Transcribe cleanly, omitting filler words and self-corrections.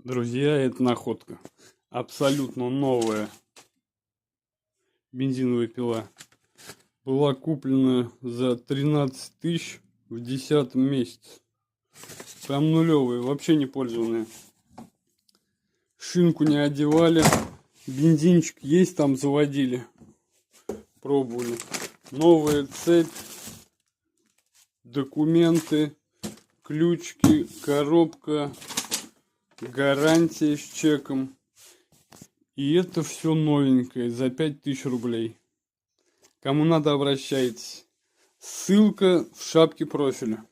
Друзья, это находка. Абсолютно новая бензиновая пила. Была куплена за 13 тысяч в 10 месяце. Прям нулевая, вообще не пользованная. Шинку не одевали. Бензинчик есть, там заводили. Пробовали. Новая цепь. Документы. Ключики. Коробка. Гарантия с чеком. И это все новенькое за 5000 рублей. Кому надо, обращайтесь. Ссылка в шапке профиля.